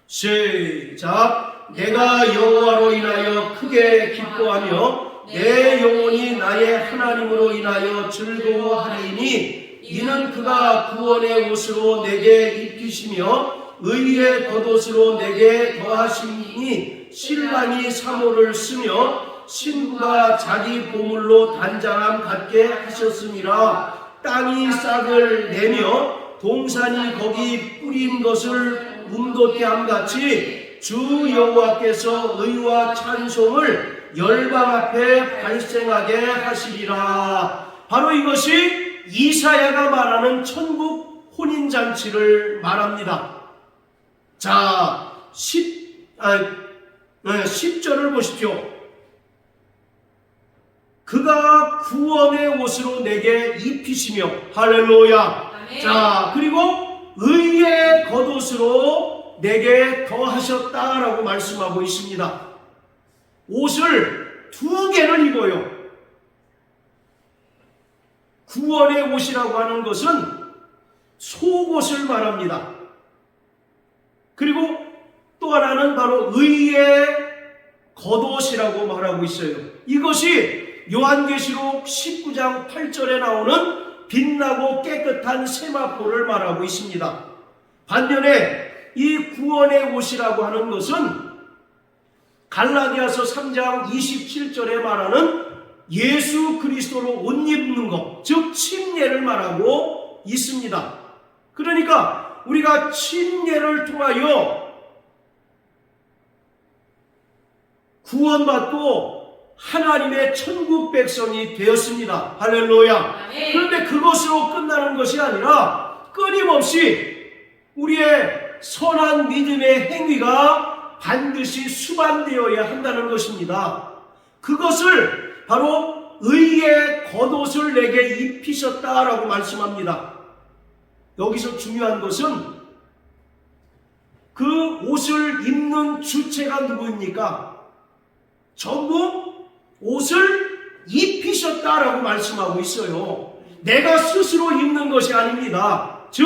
시작. 내가 여호와로 인하여 크게 기뻐하며 내 영혼이 나의 하나님으로 인하여 즐거워하리니 이는 그가 구원의 옷으로 내게 입히시며 의의 겉옷으로 내게 더하시니 신랑이 사모를 쓰며 신부가 자기 보물로 단장함 갖게 하셨음이라. 땅이 싹을 내며 동산이 거기 뿌린 것을 움돋게 함같이 주 여호와께서 의와 찬송을 열방 앞에 발생하게 하시리라. 바로 이것이 이사야가 말하는 천국 혼인잔치를 말합니다. 자, 10절을 보십시오. 그가 구원의 옷으로 내게 입히시며 할렐루야. 자, 그리고 의의 겉옷으로 내게 더하셨다라고 말씀하고 있습니다. 옷을 두 개를 입어요. 구원의 옷이라고 하는 것은 속옷을 말합니다. 그리고 또 하나는 바로 의의 겉옷이라고 말하고 있어요. 이것이 요한계시록 19장 8절에 나오는 빛나고 깨끗한 세마포를 말하고 있습니다. 반면에 이 구원의 옷이라고 하는 것은 갈라디아서 3장 27절에 말하는 예수 그리스도로 옷 입는 것, 즉 침례를 말하고 있습니다. 그러니까 우리가 침례를 통하여 구원받고 하나님의 천국 백성이 되었습니다. 할렐루야. 그런데 그것으로 끝나는 것이 아니라 끊임없이 우리의 선한 믿음의 행위가 반드시 수반되어야 한다는 것입니다. 그것을 바로 의의 겉옷을 내게 입히셨다라고 말씀합니다. 여기서 중요한 것은 그 옷을 입는 주체가 누구입니까? 전부 옷을 입히셨다라고 말씀하고 있어요. 내가 스스로 입는 것이 아닙니다. 즉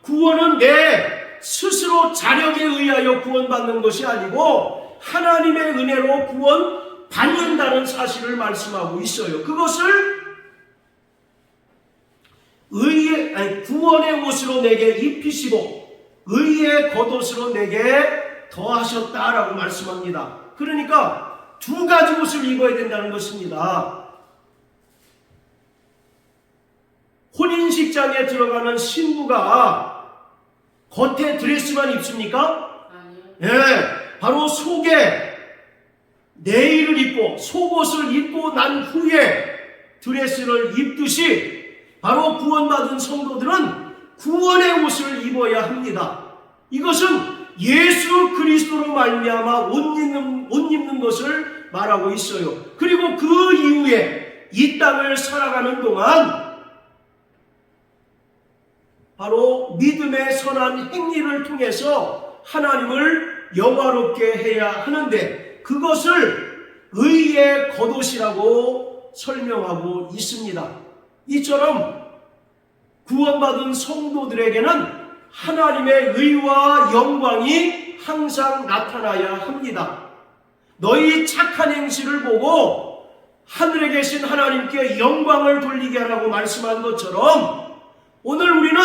구원은 내 스스로 자력에 의하여 구원받는 것이 아니고 하나님의 은혜로 구원받는다는 사실을 말씀하고 있어요. 그것을 구원의 옷으로 내게 입히시고 의의 겉옷으로 내게 더하셨다라고 말씀합니다. 그러니까 두 가지 옷을 입어야 된다는 것입니다. 혼인식장에 들어가는 신부가 겉에 드레스만 입습니까? 아니요. 네, 바로 속에 내의를 입고 속옷을 입고 난 후에 드레스를 입듯이 바로 구원받은 성도들은 구원의 옷을 입어야 합니다. 이것은 예수 그리스도로 말미암아 옷 입는 것을 말하고 있어요. 그리고 그 이후에 이 땅을 살아가는 동안 바로 믿음의 선한 행위를 통해서 하나님을 영화롭게 해야 하는데 그것을 의의 겉옷이라고 설명하고 있습니다. 이처럼 구원받은 성도들에게는 하나님의 의와 영광이 항상 나타나야 합니다. 너희 착한 행실을 보고 하늘에 계신 하나님께 영광을 돌리게 하라고 말씀한 것처럼 오늘 우리는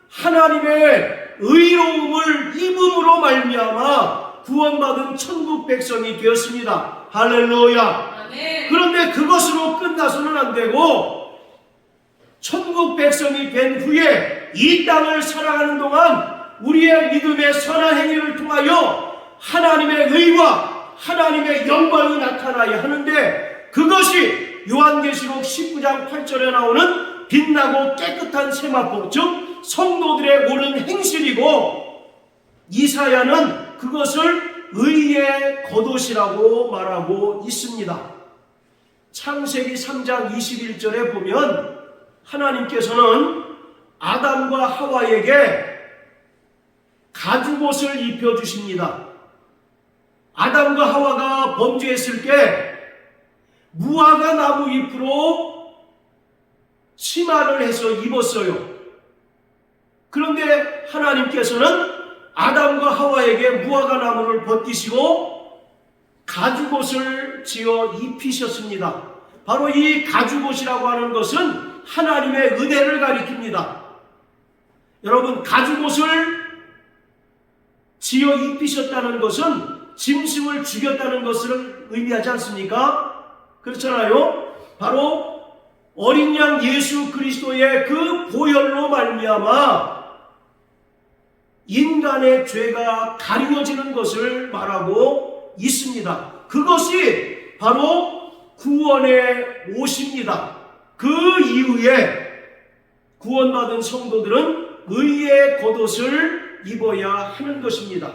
하나님의 의로움을 입음으로 말미암아 구원받은 천국 백성이 되었습니다. 할렐루야. 아멘. 그런데 그것으로 끝나서는 안 되고 천국 백성이 된 후에 이 땅을 살아가는 동안 우리의 믿음의 선한 행위를 통하여 하나님의 의와 하나님의 영광이 나타나야 하는데 그것이 요한계시록 19장 8절에 나오는 빛나고 깨끗한 세마포 즉 성도들의 옳은 행실이고 이사야는 그것을 의의 겉옷이라고 말하고 있습니다. 창세기 3장 21절에 보면 하나님께서는 아담과 하와에게 가죽옷을 입혀주십니다. 아담과 하와가 범죄했을 때 무화과 나무 잎으로 치마를 해서 입었어요. 그런데 하나님께서는 아담과 하와에게 무화과 나무를 벗기시고 가죽옷을 지어 입히셨습니다. 바로 이 가죽옷이라고 하는 것은 하나님의 은혜를 가리킵니다. 여러분, 가죽옷을 지어 입히셨다는 것은 짐승을 죽였다는 것을 의미하지 않습니까? 그렇잖아요. 바로 어린 양 예수 그리스도의 그 보혈로 말미암아 인간의 죄가 가리워지는 것을 말하고 있습니다. 그것이 바로 구원의 옷입니다. 그 이후에 구원받은 성도들은 의의 겉옷을 입어야 하는 것입니다.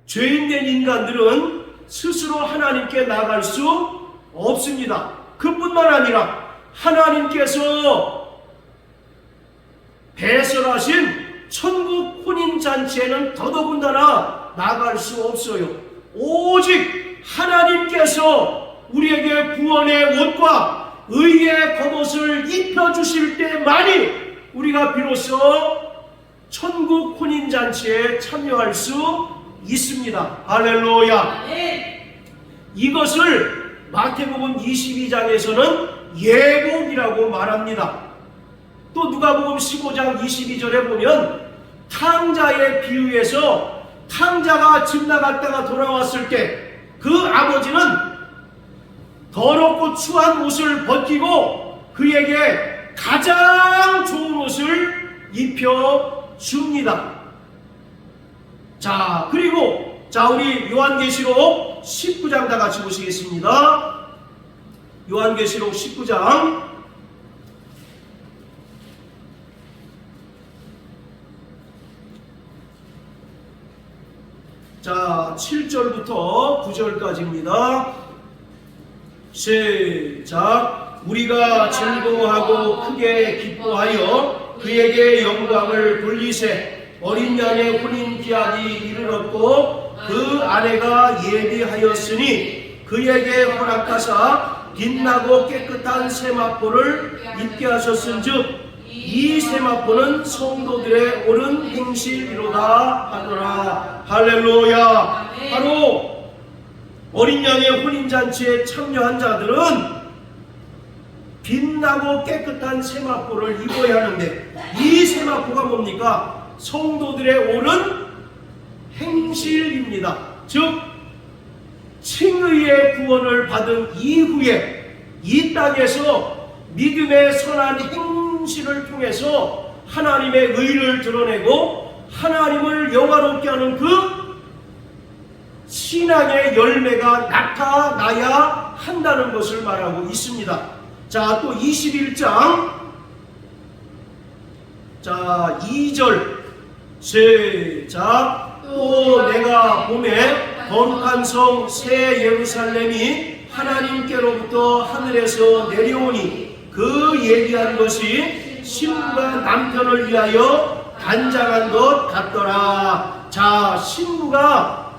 죄인된 인간들은 스스로 하나님께 나갈 수 없습니다. 그뿐만 아니라 하나님께서 배설하신 천국 혼인잔치에는 더더군다나 나갈 수 없어요. 오직 하나님께서 우리에게 구원의 옷과 의의 겉옷을 입혀주실 때만이 우리가 비로소 천국 혼인잔치에 참여할 수 있습니다. 할렐루야. 이것을 마태복음 22장에서는 예복이라고 말합니다. 또 누가복음 15장 22절에 보면 탕자의 비유에서 탕자가 집 나갔다가 돌아왔을 때 그 아버지는 더럽고 추한 옷을 벗기고 그에게 가장 좋은 옷을 입혀줍니다. 자, 그리고 우리 요한계시록 19장 다 같이 보시겠습니다. 요한계시록 19장 자, 7절부터 9절까지입니다. 시작. 우리가 즐거워하고 크게 기뻐하여 그에게 영광을 돌리세. 어린 양의 혼인 기한이 이르렀고 그 아내가 예비하였으니 그에게 허락하사 빛나고 깨끗한 세마포를 입게 하셨은즉 이 세마포는 성도들의 옳은 행실이로다 하더라. 할렐루야. 바로 어린 양의 혼인잔치에 참여한 자들은 빛나고 깨끗한 세마포를 입어야 하는데 이 세마포가 뭡니까? 성도들의 옳은 행실입니다. 즉 칭의의 구원을 받은 이후에 이 땅에서 믿음의 선한 행실을 통해서 하나님의 의를 드러내고 하나님을 영화롭게 하는 그 신앙의 열매가 나타나야 한다는 것을 말하고 있습니다. 자, 또 21장 2절 시작. 또 내가 봄에 거룩한 성 새 예루살렘이 하나님께로부터 하늘에서 내려오니 그 얘기한 것이 신부가 남편을 위하여 단장한 것 같더라. 자, 신부가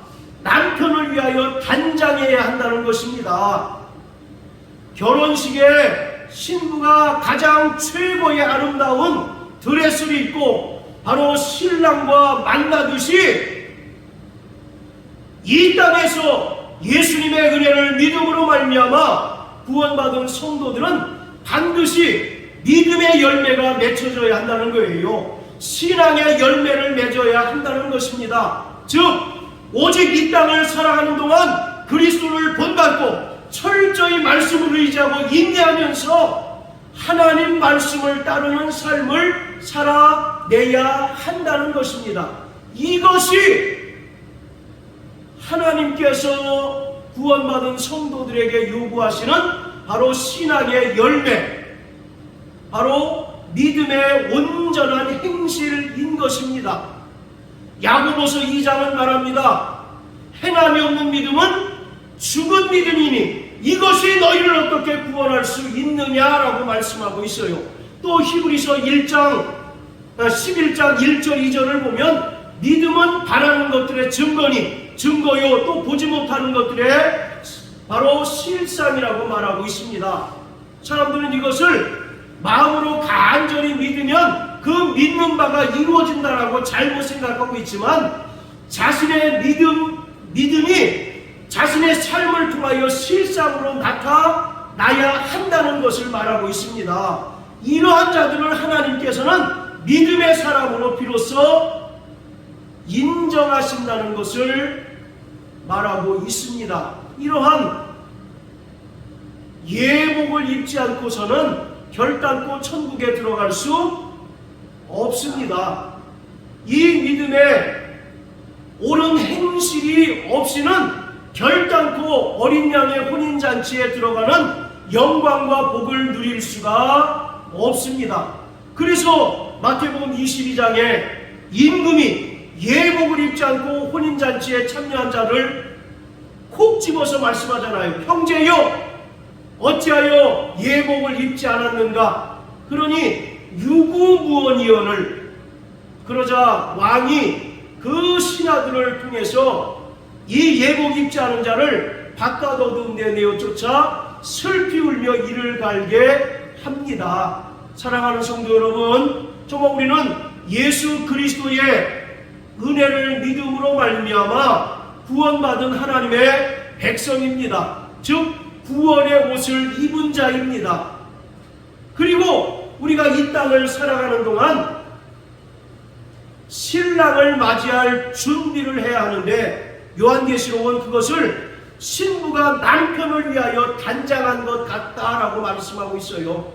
남편을 위하여 단장해야 한다는 것입니다. 결혼식에 신부가 가장 최고의 아름다운 드레스를 입고 바로 신랑과 만나듯이 이 땅에서 예수님의 은혜를 믿음으로 말미암아 구원받은 성도들은 반드시 믿음의 열매가 맺혀져야 한다는 거예요. 신앙의 열매를 맺어야 한다는 것입니다. 즉 오직 이 땅을 살아가는 동안 그리스도를 본받고 철저히 말씀을 의지하고 인내하면서 하나님 말씀을 따르는 삶을 살아내야 한다는 것입니다. 이것이 하나님께서 구원받은 성도들에게 요구하시는 바로 신앙의 열매, 바로 믿음의 온전한 행실인 것입니다. 야고보서 2장은 말합니다. 행함이 없는 믿음은 죽은 믿음이니 이것이 너희를 어떻게 구원할 수 있느냐라고 말씀하고 있어요. 또 히브리서 11장 1절 2절을 보면 믿음은 바라는 것들의 증거요 또 보지 못하는 것들의 바로 실상이라고 말하고 있습니다. 사람들은 이것을 마음으로 간절히 믿으면 그 믿는 바가 이루어진다라고 잘못 생각하고 있지만 자신의 믿음이 자신의 삶을 통하여 실상으로 나타나야 한다는 것을 말하고 있습니다. 이러한 자들을 하나님께서는 믿음의 사람으로 비로소 인정하신다는 것을 말하고 있습니다. 이러한 예복을 입지 않고서는 결단코 천국에 들어갈 수 없습니다. 이 믿음의 옳은 행실이 없이는 결단코 어린 양의 혼인잔치에 들어가는 영광과 복을 누릴 수가 없습니다. 그래서 마태복음 22장에 임금이 예복을 입지 않고 혼인잔치에 참여한 자를 콕 집어서 말씀하잖아요. 형제여 어찌하여 예복을 입지 않았는가? 그러니 유구무원이언을. 그러자 왕이 그 신하들을 통해서 이 예복 입지 않은 자를 바깥 어두운 데 내어 쫓아 슬피 울며 이를 갈게 합니다. 사랑하는 성도 여러분, 정말 우리는 예수 그리스도의 은혜를 믿음으로 말미암아 구원받은 하나님의 백성입니다. 즉 구원의 옷을 입은 자입니다. 그리고 우리가 이 땅을 살아가는 동안 신랑을 맞이할 준비를 해야 하는데 요한계시록은 그것을 신부가 남편을 위하여 단장한 것 같다라고 말씀하고 있어요.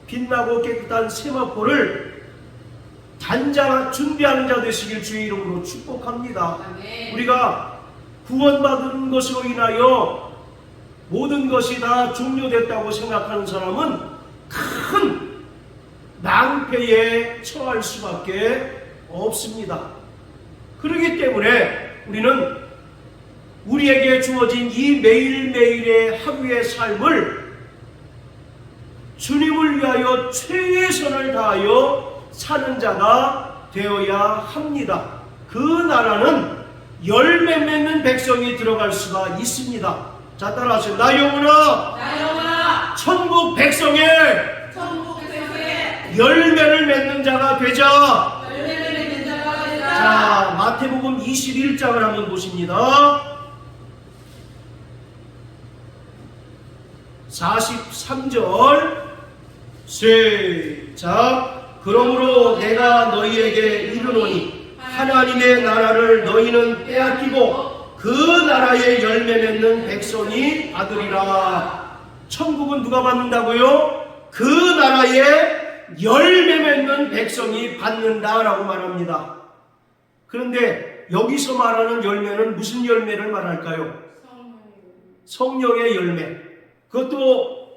빛나고 깨끗한 세마포를 준비하는 자 되시길 주의 이름으로 축복합니다. 아멘. 우리가 구원받은 것으로 인하여 모든 것이 다 종료됐다고 생각하는 사람은 큰 낭패에 처할 수밖에 없습니다. 그렇기 때문에 우리는 우리에게 주어진 이 매일매일의 하루의 삶을 주님을 위하여 최선을 다하여 사는 자가 되어야 합니다. 그 나라는 열매 맺는 백성이 들어갈 수가 있습니다. 자, 따라하세요. 나 영혼아 천국 백성의 열매를 맺는 자가 되자. 자, 마태복음 21장을 한번 보십니다. 43절 시작. 그러므로 내가 너희에게 이르노니 하나님의 나라를 너희는 빼앗기고 그 나라의 열매 맺는 백성이 받으리라. 천국은 누가 받는다고요? 그 나라의 열매 맺는 백성이 받는다라고 말합니다. 그런데 여기서 말하는 열매는 무슨 열매를 말할까요? 성령의 열매. 그것도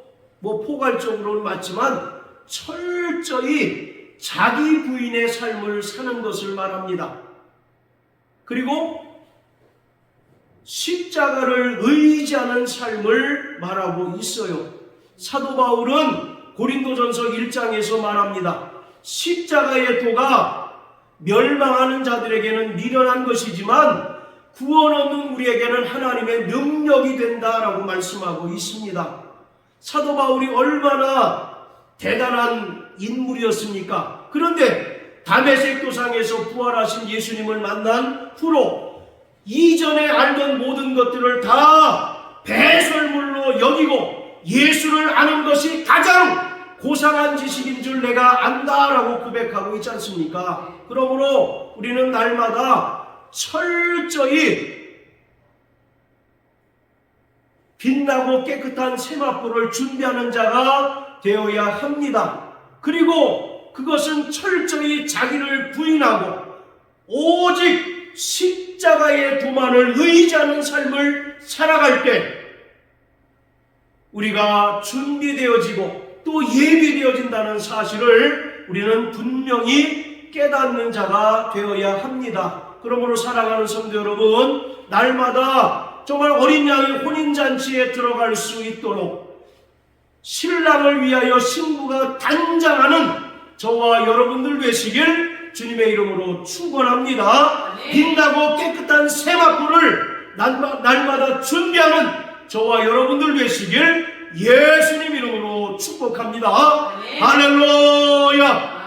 뭐 포괄적으로는 맞지만 철저히 자기 부인의 삶을 사는 것을 말합니다. 그리고 십자가를 의지하는 삶을 말하고 있어요. 사도 바울은 고린도전서 1장에서 말합니다. 십자가의 도가 멸망하는 자들에게는 미련한 것이지만 구원 얻는 우리에게는 하나님의 능력이 된다라고 말씀하고 있습니다. 사도 바울이 얼마나 대단한 인물이었습니까? 그런데 다메섹 도상에서 부활하신 예수님을 만난 후로 이전에 알던 모든 것들을 다 배설물로 여기고 예수를 아는 것이 가장 고상한 지식인 줄 내가 안다라고 고백하고 있지 않습니까? 그러므로 우리는 날마다 철저히 빛나고 깨끗한 세마포를 준비하는 자가 되어야 합니다. 그리고 그것은 철저히 자기를 부인하고 오직 십자가의 도만을 의지하는 삶을 살아갈 때 우리가 준비되어지고 또 예비되어진다는 사실을 우리는 분명히 깨닫는 자가 되어야 합니다. 그러므로 사랑하는 성도 여러분, 날마다 정말 어린 양의 혼인잔치에 들어갈 수 있도록 신랑을 위하여 신부가 단장하는 저와 여러분들 되시길 주님의 이름으로 축원합니다. 빛나고 깨끗한 세마포를 날마다 준비하는 저와 여러분들 되시길 예수님 이름으로 축복합니다. 할렐루야.